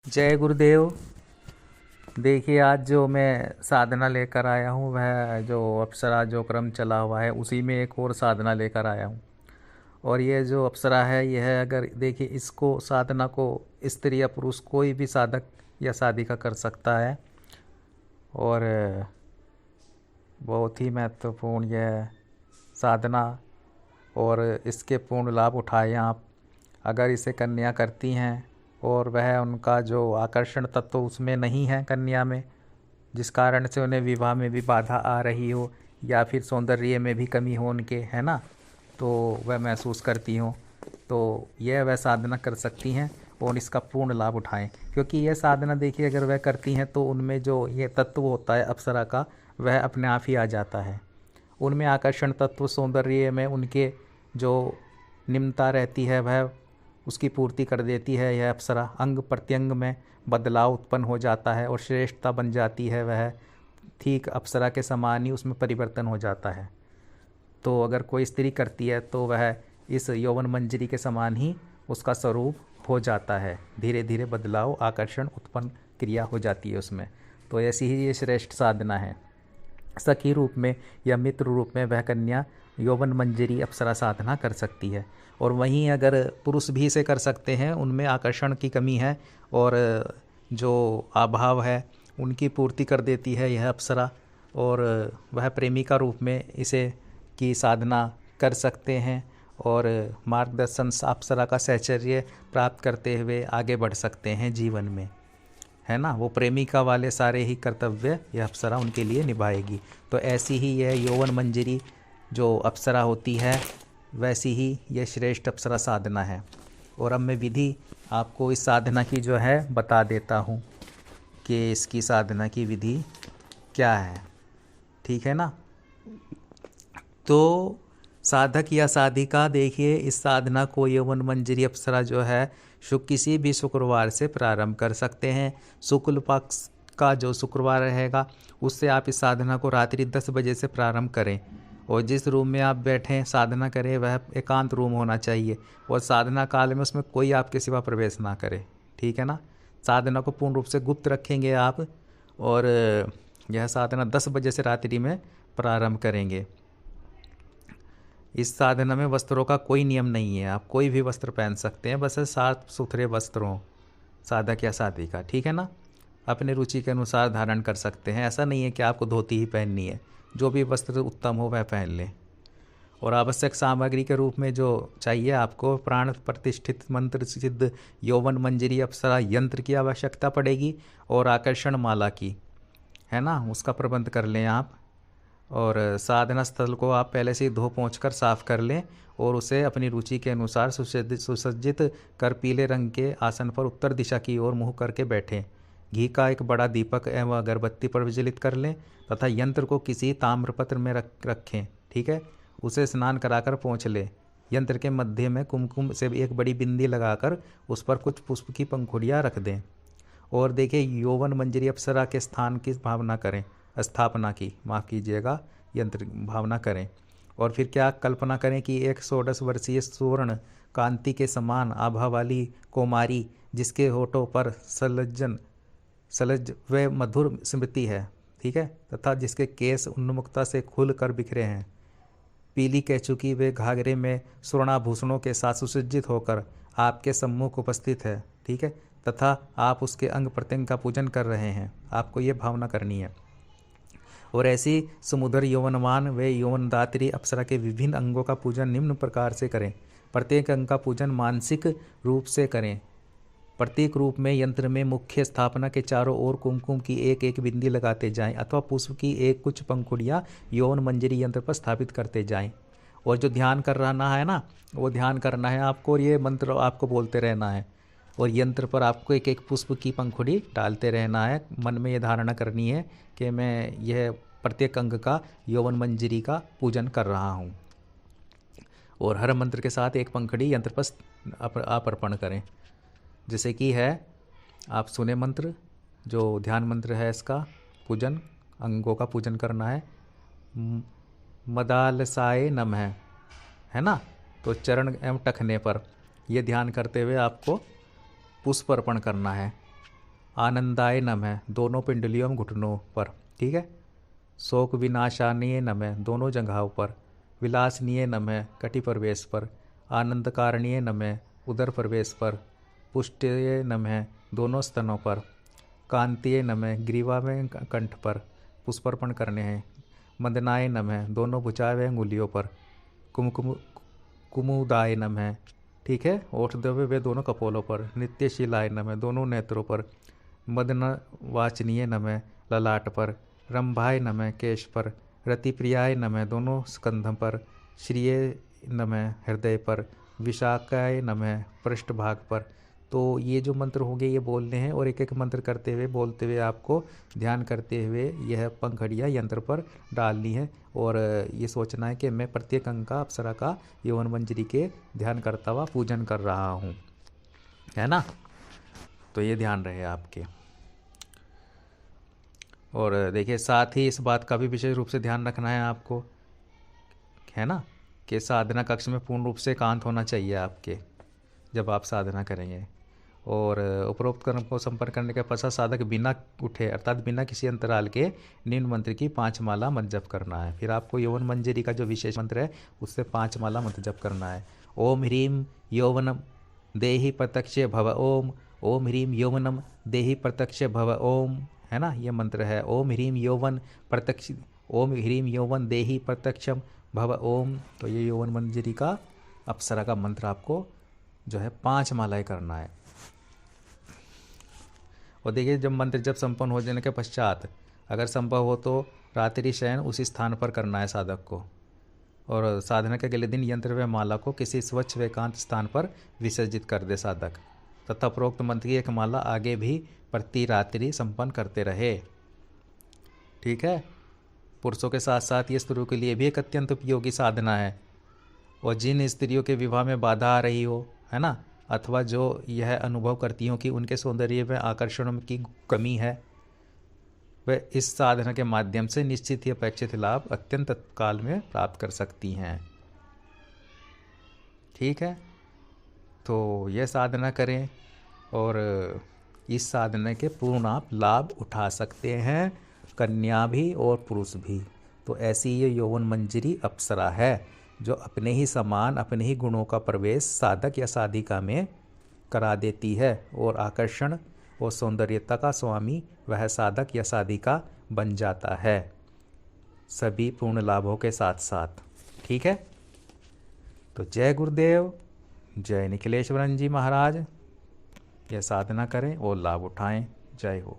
जय गुरुदेव। देखिए, आज जो मैं साधना लेकर आया हूँ वह जो अप्सरा जो क्रम चला हुआ है उसी में एक और साधना लेकर आया हूँ। और ये जो अप्सरा है यह अगर देखिए इसको साधना को स्त्री या पुरुष कोई भी साधक या साधिका कर सकता है। और बहुत ही महत्वपूर्ण यह साधना और इसके पूर्ण लाभ उठाएं आप। अगर इसे कन्या करती हैं और वह उनका जो आकर्षण तत्व उसमें नहीं है कन्या में, जिस कारण से उन्हें विवाह में भी बाधा आ रही हो या फिर सौंदर्य में भी कमी हो उनके, है ना, तो वह महसूस करती हो, तो यह वह साधना कर सकती हैं और इसका पूर्ण लाभ उठाएं। क्योंकि यह साधना देखिए अगर वह करती हैं तो उनमें जो ये तत्व होता है अप्सरा का वह अपने आप ही आ जाता है। उनमें आकर्षण तत्व सौंदर्य में उनके जो निम्नता रहती है वह उसकी पूर्ति कर देती है यह अप्सरा। अंग प्रत्यंग में बदलाव उत्पन्न हो जाता है और श्रेष्ठता बन जाती है, वह ठीक अप्सरा के समान ही उसमें परिवर्तन हो जाता है। तो अगर कोई स्त्री करती है तो वह इस यौवन मंजरी के समान ही उसका स्वरूप हो जाता है। धीरे धीरे बदलाव आकर्षण उत्पन्न क्रिया हो जाती है उसमें। तो ऐसी ही ये श्रेष्ठ साधना है। सखी रूप में या मित्र रूप में वह कन्या यौवन मंजरी अप्सरा साधना कर सकती है। और वहीं अगर पुरुष भी इसे कर सकते हैं, उनमें आकर्षण की कमी है और जो अभाव है उनकी पूर्ति कर देती है यह अप्सरा। और वह प्रेमिका रूप में इसे की साधना कर सकते हैं और मार्गदर्शन अप्सरा का सहचर्य प्राप्त करते हुए आगे बढ़ सकते हैं जीवन में, है ना। वो प्रेमिका वाले सारे ही कर्तव्य यह अप्सरा उनके लिए निभाएगी। तो ऐसी ही यह यौवन मंजरी जो अप्सरा होती है वैसी ही यह श्रेष्ठ अप्सरा साधना है। और अब मैं विधि आपको इस साधना की जो है बता देता हूँ कि इसकी साधना की विधि क्या है, ठीक है ना। तो साधक या साधिका देखिए इस साधना को यौवन मंजरी अप्सरा जो है किसी भी शुक्रवार से प्रारंभ कर सकते हैं। शुक्ल पक्ष का जो शुक्रवार रहेगा उससे आप इस साधना को रात्रि 10 बजे से प्रारंभ करें। और जिस रूम में आप बैठें साधना करें वह एकांत रूम होना चाहिए और साधना काल में उसमें कोई आपके सिवा प्रवेश ना करे, ठीक है ना। साधना को पूर्ण रूप से गुप्त रखेंगे आप और यह साधना 10 बजे से रात्रि में प्रारंभ करेंगे। इस साधना में वस्त्रों का कोई नियम नहीं है, आप कोई भी वस्त्र पहन सकते हैं, बस साफ सुथरे वस्त्र हों साधक या साधिका, ठीक है ना। अपने रुचि के अनुसार धारण कर सकते हैं, ऐसा नहीं है कि आपको धोती ही पहननी है, जो भी वस्त्र उत्तम हो वह पहन लें। और आवश्यक सामग्री के रूप में जो चाहिए आपको प्राण प्रतिष्ठित मंत्र सिद्ध यौवन मंजरी अप्सरा यंत्र की आवश्यकता पड़ेगी और आकर्षण माला की, है ना, उसका प्रबंध कर लें आप। और साधना स्थल को आप पहले से ही धो पोंछ कर साफ कर लें और उसे अपनी रुचि के अनुसार सुसज्जित कर पीले रंग के आसन पर उत्तर दिशा की ओर मुँह करके बैठें। घी का एक बड़ा दीपक एवं अगरबत्ती प्रज्वलित कर लें तथा यंत्र को किसी ताम्रपत्र में रखें, ठीक है। उसे स्नान कराकर पोंछ लें। यंत्र के मध्य में कुमकुम से एक बड़ी बिंदी लगाकर उस पर कुछ पुष्प की पंखुड़ियाँ रख दें। और देखिए यौवन मंजरी अप्सरा के स्थान की भावना करें, स्थापना की, माफ़ कीजिएगा, यंत्र भावना करें। और फिर क्या कल्पना करें कि एक 16 वर्षीय स्वर्ण कांति के समान आभा वाली कुमारी जिसके होठों पर सलज व मधुर स्मृति है, ठीक है, तथा जिसके केस उन्मुक्ता से खुल कर बिखरे हैं, पीली कैचुकी वे घाघरे में स्वर्णाभूषणों के साथ सुसज्जित होकर आपके सम्मुख उपस्थित है, ठीक है, तथा आप उसके अंग प्रत्यंग का पूजन कर रहे हैं। आपको ये भावना करनी है। और ऐसी समुद्र यौवनवान व यौवनदात्री अप्सरा के विभिन्न अंगों का पूजन निम्न प्रकार से करें। प्रत्येक अंग का पूजन मानसिक रूप से करें। प्रत्येक रूप में यंत्र में मुख्य स्थापना के चारों ओर कुमकुम की एक एक बिंदी लगाते जाएं अथवा पुष्प की एक कुछ पंखुड़ियाँ यौवन मंजरी यंत्र पर स्थापित करते जाएं। और जो ध्यान कर रहना है ना, वो ध्यान करना है आपको और ये मंत्र आपको बोलते रहना है। और यंत्र पर आपको एक एक पुष्प की पंखुड़ी डालते रहना है। मन में ये धारणा करनी है कि मैं यह प्रत्येक अंग का यौवन मंजरी का पूजन कर रहा हूँ। और हर मंत्र के साथ एक पंखुड़ी यंत्र पर आप अर्पण करें। जैसे कि है, आप सुने मंत्र, जो ध्यान मंत्र है इसका पूजन, अंगों का पूजन करना है। मदालसाय नमः, है ना। तो चरण एवं टखने पर यह ध्यान करते हुए आपको पुष्प अर्पण करना है। आनंदाय नमः दोनों पिंडलियों घुटनों पर, ठीक है। शोक विनाशानीय नमः दोनों जंघाओं पर। विलासनीय नमः कटि प्रवेश पर। आनंद कारणीय नमः उदर प्रवेश पर। पुष्टये नमः दोनों स्तनों पर। कांतीय नमः ग्रीवा में कंठ पर पुष्पर्पण करने हैं। मदनाय नमः दोनों भुजा व अंगुलियों पर। कुमुदाय नमः, ठीक है, ओठ दबे वे दोनों कपोलों पर। नित्यशीलाय नमः दोनों नेत्रों पर। मदन वाचनीय नमः ललाट पर। रंभाय नमः केश पर। रतिप्रियाय नमः दोनों स्कंध पर। श्रिय नमः हृदय पर। विशाखाय नमः पृष्ठभाग पर। तो ये जो मंत्र होंगे ये बोलने हैं और एक एक मंत्र करते हुए बोलते हुए आपको ध्यान करते हुए यह पंखड़ियाँ यंत्र पर डालनी है और ये सोचना है कि मैं प्रत्येक अंग का अप्सरा का यौवन मंजरी के ध्यान करता हुआ पूजन कर रहा हूँ, है ना। तो ये ध्यान रहे आपके। और देखिए साथ ही इस बात का भी विशेष रूप से ध्यान रखना है आपको, है ना, कि साधना कक्ष में पूर्ण रूप से एकांत होना चाहिए आपके जब आप साधना करेंगे। और उपरोक्त कर्म को संपन्न करने के पश्चात साधक बिना उठे अर्थात बिना किसी अंतराल के निम्न मंत्र की 5 माला मंत्र जप करना है। फिर आपको यौवन मंजरी का जो विशेष मंत्र है उससे 5 माला मंत्र जप करना है। ओम ह्रीम यौवनम देहि प्रत्यक्ष भव ओम। ओम ह्रीम यौवनम देहि प्रत्यक्ष भव ओम, है ना, ये मंत्र है। ओम ह्रीम यौवन प्रत्यक्ष, ओम ह्रीम यौवन देहि प्रत्यक्षम भव ओम। तो ये यौवन मंजरी का अप्सरा का मंत्र आपको जो है 5 मालाएं करना है। और देखिए जब मंत्र जब संपन्न हो जाने के पश्चात अगर संभव हो तो रात्रि शयन उसी स्थान पर करना है साधक को। और साधना के अगले दिन यंत्र व माला को किसी स्वच्छ व एकांत स्थान पर विसर्जित कर दे साधक, तथा प्रोक्त मंत्र की एक माला आगे भी प्रति रात्रि संपन्न करते रहे, ठीक है। पुरुषों के साथ साथ ये स्त्रियों के लिए भी एक अत्यंत उपयोगी साधना है। और जिन स्त्रियों के विवाह में बाधा आ रही हो, है ना, अथवा जो यह अनुभव करती हो कि उनके सौंदर्य में आकर्षण की कमी है, वे इस साधना के माध्यम से निश्चित ही अपेक्षित लाभ अत्यंत तत्काल में प्राप्त कर सकती हैं, ठीक है। तो यह साधना करें और इस साधना के पूर्ण आप लाभ उठा सकते हैं, कन्या भी और पुरुष भी। तो ऐसी ये यौवन मंजरी अप्सरा है जो अपने ही समान अपने ही गुणों का प्रवेश साधक या साधिका में करा देती है और आकर्षण और सौंदर्यता का स्वामी वह साधक या साधिका बन जाता है, सभी पूर्ण लाभों के साथ साथ, ठीक है। तो जय गुरुदेव, जय निखिलेश्वरन जी महाराज। यह साधना करें और लाभ उठाएं। जय हो।